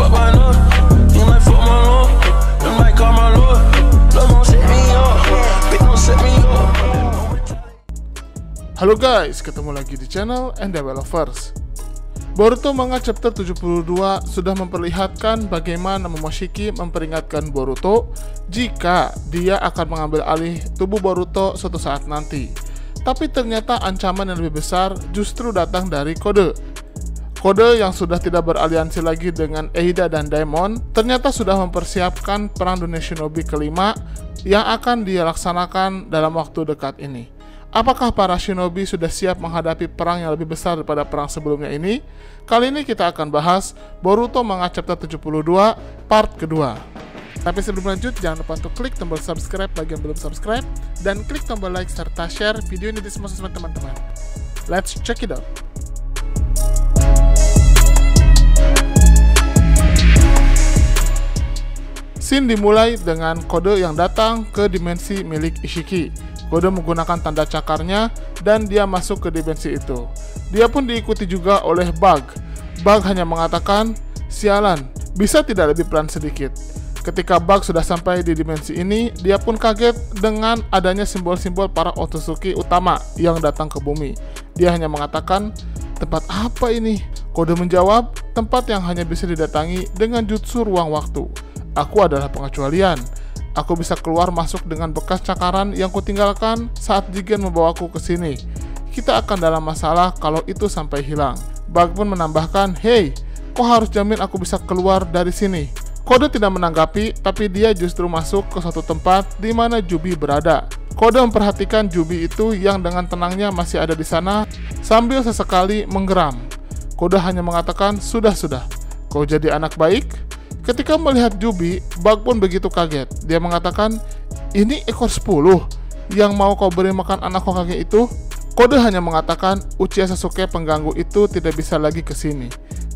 fuck my love. You might fuck my love. You might call my love. Love gon' set me up. Bitch gon' set me up. Halo guys, ketemu lagi di channel NDW Lovers. Boruto Manga Chapter 72 sudah memperlihatkan bagaimana Momoshiki memperingatkan Boruto jika dia akan mengambil alih tubuh Boruto suatu saat nanti. Tapi ternyata ancaman yang lebih besar justru datang dari Kode. Kode yang sudah tidak beraliansi lagi dengan Eida dan Daemon ternyata sudah mempersiapkan perang dunia shinobi kelima yang akan dilaksanakan dalam waktu dekat ini. Apakah para shinobi sudah siap menghadapi perang yang lebih besar daripada perang sebelumnya ini? Kali ini kita akan bahas Boruto Manga Chapter 72 part kedua. Tapi sebelum lanjut, jangan lupa untuk klik tombol subscribe bagi yang belum subscribe, dan klik tombol like serta share video ini di semua sosmed teman-teman. Let's check it out. Scene dimulai dengan Kode yang datang ke dimensi milik Ishiki. Kode menggunakan tanda cakarnya dan dia masuk ke dimensi itu. Dia pun diikuti juga oleh Bug. Bug hanya mengatakan, "Sialan, bisa tidak lebih pelan sedikit?" Ketika Bug sudah sampai di dimensi ini, dia pun kaget dengan adanya simbol-simbol para Otsutsuki utama yang datang ke bumi. Dia hanya mengatakan, "Tempat apa ini?" Kode menjawab, "Tempat yang hanya bisa didatangi dengan jutsu ruang waktu. Aku adalah pengecualian. Aku bisa keluar masuk dengan bekas cakaran yang kutinggalkan saat Jigen membawaku ke sini. Kita akan dalam masalah kalau itu sampai hilang." Bug pun menambahkan, "Hei, kok harus jamin aku bisa keluar dari sini?" Kode tidak menanggapi, tapi dia justru masuk ke suatu tempat di mana Jubi berada. Kode memperhatikan Jubi itu yang dengan tenangnya masih ada di sana sambil sesekali menggeram. Kode hanya mengatakan, "Sudah, kau jadi anak baik?" Ketika melihat Jubi, Bug pun begitu kaget. Dia mengatakan, "Ini ekor 10 yang mau kau beri makan anak Hokage itu?" Kode hanya mengatakan, "Uchiha Sasuke pengganggu itu tidak bisa lagi ke sini.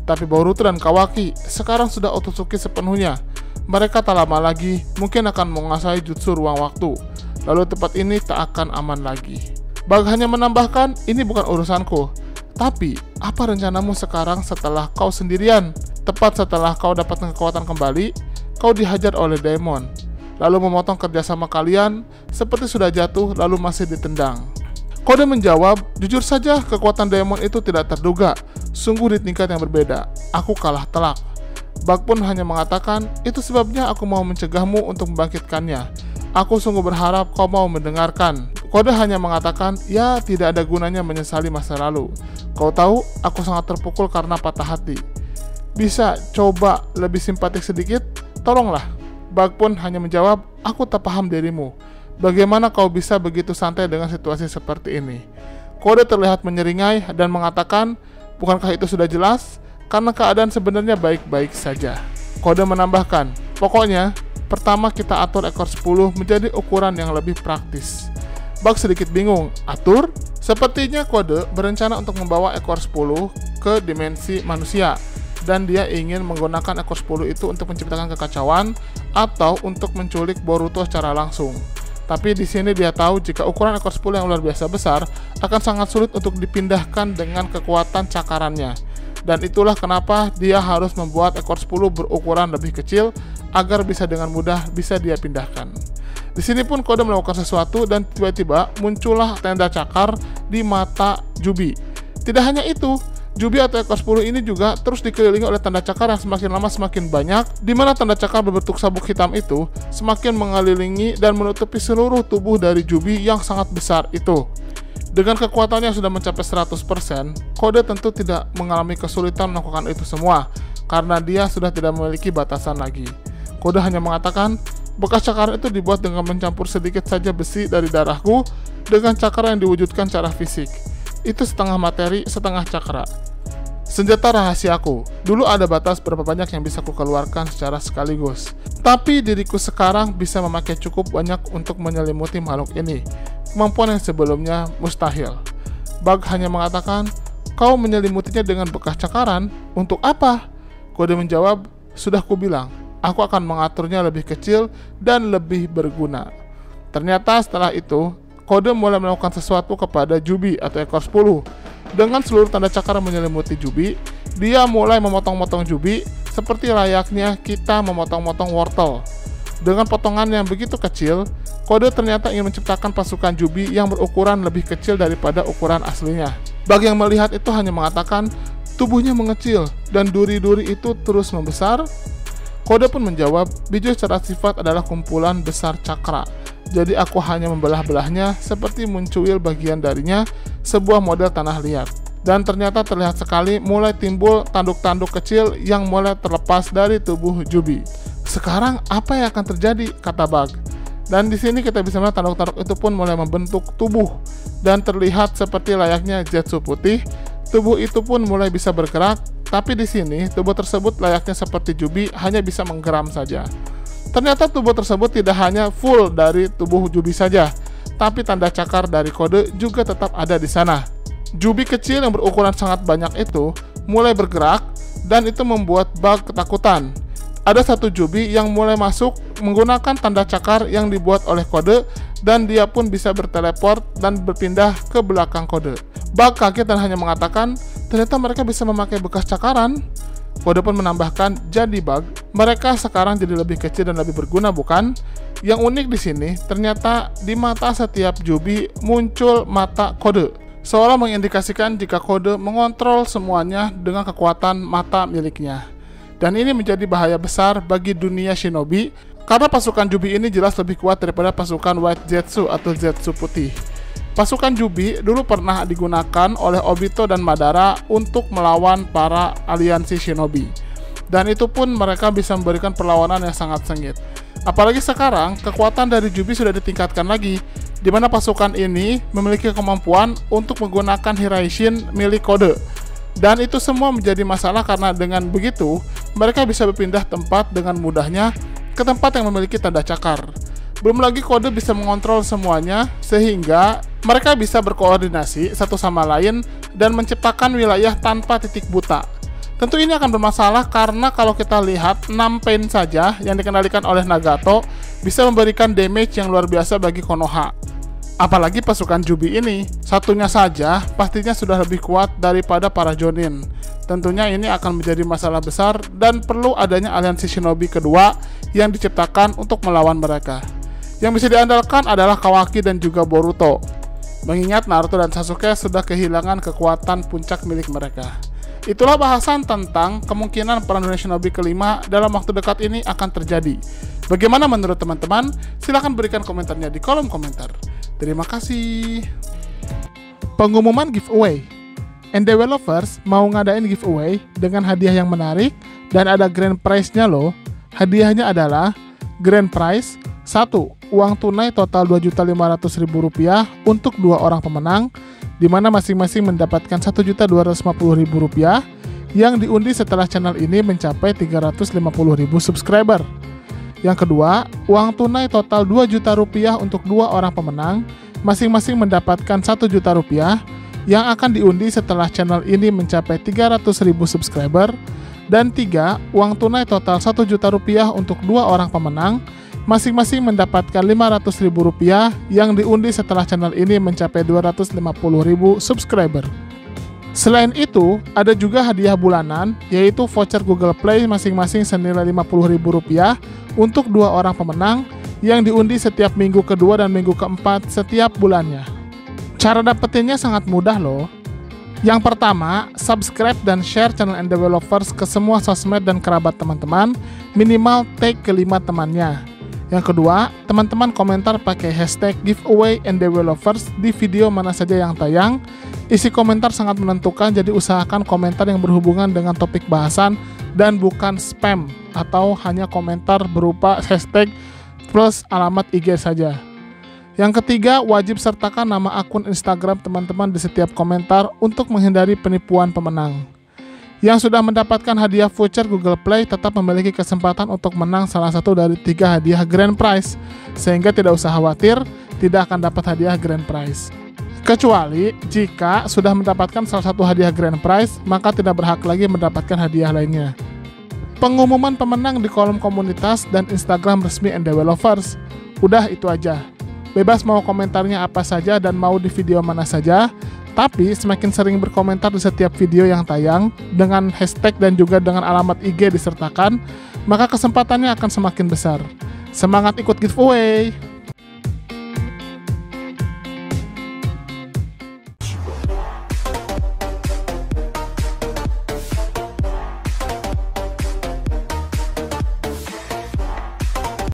Tapi Boruto dan Kawaki sekarang sudah Otsutsuki sepenuhnya. Mereka tak lama lagi mungkin akan menguasai jutsu ruang waktu. Lalu tempat ini tak akan aman lagi." Bug hanya menambahkan, "Ini bukan urusanku. Tapi, apa rencanamu sekarang setelah kau sendirian? Tepat setelah kau dapat kekuatan kembali, kau dihajar oleh Daemon, lalu memotong kerjasama kalian seperti sudah jatuh lalu masih ditendang." Kode menjawab, "Jujur saja kekuatan Daemon itu tidak terduga, sungguh di tingkat yang berbeda. Aku kalah telak." Bug pun hanya mengatakan, "Itu sebabnya aku mau mencegahmu untuk membangkitkannya. Aku sungguh berharap kau mau mendengarkan." Kode hanya mengatakan, "Ya, tidak ada gunanya menyesali masa lalu. Kau tahu, aku sangat terpukul karena patah hati. Bisa coba lebih simpatik sedikit? Tolonglah." Bug pun hanya menjawab, "Aku tak paham dirimu. Bagaimana kau bisa begitu santai dengan situasi seperti ini?" Kode terlihat menyeringai dan mengatakan, "Bukankah itu sudah jelas? Karena keadaan sebenarnya baik-baik saja." Kode menambahkan, "Pokoknya, pertama kita atur ekor 10 menjadi ukuran yang lebih praktis." Bug sedikit bingung, "Atur?" Sepertinya Kode berencana untuk membawa ekor 10 ke dimensi manusia, dan dia ingin menggunakan ekor 10 itu untuk menciptakan kekacauan atau untuk menculik Boruto secara langsung. Tapi di sini dia tahu jika ukuran ekor 10 yang luar biasa besar akan sangat sulit untuk dipindahkan dengan kekuatan cakarannya. Dan itulah kenapa dia harus membuat ekor 10 berukuran lebih kecil agar bisa dengan mudah bisa dia pindahkan. Di sini pun Kode melakukan sesuatu dan tiba-tiba muncullah tenda cakar di mata Jubi. Tidak hanya itu, Jubi atau ekor 10 ini juga terus dikelilingi oleh tanda cakar yang semakin lama semakin banyak, di mana tanda cakar berbentuk sabuk hitam itu semakin mengelilingi dan menutupi seluruh tubuh dari Jubi yang sangat besar itu. Dengan kekuatannya yang sudah mencapai 100%, Kode tentu tidak mengalami kesulitan melakukan itu semua, karena dia sudah tidak memiliki batasan lagi. Kode hanya mengatakan, "Bekas cakaran itu dibuat dengan mencampur sedikit saja besi dari darahku dengan cakar yang diwujudkan secara fisik. Itu setengah materi, setengah cakra. Senjata rahasiaku. Dulu ada batas berapa banyak yang bisa kukeluarkan secara sekaligus. Tapi diriku sekarang bisa memakai cukup banyak untuk menyelimuti makhluk ini. Kemampuan yang sebelumnya mustahil." Bug hanya mengatakan, "Kau menyelimutinya dengan bekas cakaran? Untuk apa?" Kode menjawab, "Sudah kubilang, aku akan mengaturnya lebih kecil dan lebih berguna." Ternyata setelah itu, Kode mulai melakukan sesuatu kepada Jubi atau ekor 10. Dengan seluruh tanda cakar menyelimuti Jubi, dia mulai memotong-motong Jubi seperti layaknya kita memotong-motong wortel. Dengan potongan yang begitu kecil, Kode ternyata ingin menciptakan pasukan Jubi yang berukuran lebih kecil daripada ukuran aslinya. Bug yang melihat itu hanya mengatakan, tubuhnya mengecil dan duri-duri itu terus membesar. Kode pun menjawab, Bijo secara sifat adalah kumpulan besar cakra. Jadi aku hanya membelah-belahnya seperti mencuil bagian darinya, sebuah model tanah liat. Dan ternyata terlihat sekali mulai timbul tanduk-tanduk kecil yang mulai terlepas dari tubuh Jubi. Sekarang apa yang akan terjadi? Kata Bug. Dan di sini kita bisa melihat tanduk-tanduk itu pun mulai membentuk tubuh dan terlihat seperti layaknya Zetsu putih. Tubuh itu pun mulai bisa bergerak, tapi di sini tubuh tersebut layaknya seperti Jubi hanya bisa menggeram saja. Ternyata tubuh tersebut tidak hanya full dari tubuh Jubi saja, tapi tanda cakar dari Kode juga tetap ada di sana. Jubi kecil yang berukuran sangat banyak itu mulai bergerak dan itu membuat Bug ketakutan. Ada satu Jubi yang mulai masuk menggunakan tanda cakar yang dibuat oleh Kode dan dia pun bisa berteleport dan berpindah ke belakang Kode. Bug kaget dan hanya mengatakan, ternyata mereka bisa memakai bekas cakaran. Kode pun menambahkan, jadi Bug, mereka sekarang jadi lebih kecil dan lebih berguna, bukan? Yang unik di sini, ternyata di mata setiap Jubi muncul mata Kode, seolah mengindikasikan jika Kode mengontrol semuanya dengan kekuatan mata miliknya. Dan ini menjadi bahaya besar bagi dunia shinobi, karena pasukan Jubi ini jelas lebih kuat daripada pasukan White Zetsu atau Zetsu putih. Pasukan Jubi dulu pernah digunakan oleh Obito dan Madara untuk melawan para aliansi shinobi. Dan itu pun mereka bisa memberikan perlawanan yang sangat sengit. Apalagi sekarang, kekuatan dari Jubi sudah ditingkatkan lagi, di mana pasukan ini memiliki kemampuan untuk menggunakan Hiraishin milik Kode. Dan itu semua menjadi masalah karena dengan begitu, mereka bisa berpindah tempat dengan mudahnya ke tempat yang memiliki tanda cakar. Belum lagi Kode bisa mengontrol semuanya, sehingga mereka bisa berkoordinasi satu sama lain dan menciptakan wilayah tanpa titik buta. Tentu ini akan bermasalah karena kalau kita lihat 6 pain saja yang dikendalikan oleh Nagato bisa memberikan damage yang luar biasa bagi Konoha. Apalagi pasukan Jubi ini, satunya saja pastinya sudah lebih kuat daripada para Jonin. Tentunya ini akan menjadi masalah besar dan perlu adanya aliansi shinobi kedua yang diciptakan untuk melawan mereka. Yang bisa diandalkan adalah Kawaki dan juga Boruto. Mengingat Naruto dan Sasuke sudah kehilangan kekuatan puncak milik mereka. Itulah bahasan tentang kemungkinan perang dunia shinobi kelima dalam waktu dekat ini akan terjadi. Bagaimana menurut teman-teman? Silahkan berikan komentarnya di kolom komentar. Terima kasih. Pengumuman giveaway. Endeavor mau ngadain giveaway dengan hadiah yang menarik dan ada grand prize-nya loh. Hadiahnya adalah grand prize 1. Uang tunai total Rp2.500.000 untuk 2 orang pemenang, di mana masing-masing mendapatkan Rp1.250.000 yang diundi setelah channel ini mencapai 350.000 subscriber. Yang kedua, uang tunai total Rp2 juta untuk 2 orang pemenang, masing-masing mendapatkan Rp1 juta yang akan diundi setelah channel ini mencapai 300.000 subscriber. Dan 3, uang tunai total Rp1 juta untuk 2 orang pemenang, masing-masing mendapatkan Rp500.000 yang diundi setelah channel ini mencapai 250.000 subscriber. Selain itu, ada juga hadiah bulanan, yaitu voucher Google Play masing-masing senilai Rp50.000 untuk 2 orang pemenang yang diundi setiap minggu kedua dan minggu keempat setiap bulannya. Cara dapetinnya sangat mudah loh. Yang pertama, subscribe dan share channel Endeavor Lovers ke semua sosmed dan kerabat teman-teman, minimal tag ke 5 temannya. Yang kedua, teman-teman komentar pakai hashtag giveaway Endeavor Lovers di video mana saja yang tayang. Isi komentar sangat menentukan, jadi usahakan komentar yang berhubungan dengan topik bahasan dan bukan spam atau hanya komentar berupa hashtag plus alamat IG saja. Yang ketiga, wajib sertakan nama akun Instagram teman-teman di setiap komentar untuk menghindari penipuan pemenang. Yang sudah mendapatkan hadiah voucher Google Play tetap memiliki kesempatan untuk menang salah satu dari 3 hadiah grand prize, sehingga tidak usah khawatir tidak akan dapat hadiah grand prize. Kecuali jika sudah mendapatkan salah satu hadiah grand prize, maka tidak berhak lagi mendapatkan hadiah lainnya. Pengumuman pemenang di kolom komunitas dan Instagram resmi Endeavor Lovers. Udah itu aja. Bebas mau komentarnya apa saja dan mau di video mana saja. Tapi semakin sering berkomentar di setiap video yang tayang dengan hashtag dan juga dengan alamat IG disertakan, maka kesempatannya akan semakin besar. Semangat ikut giveaway!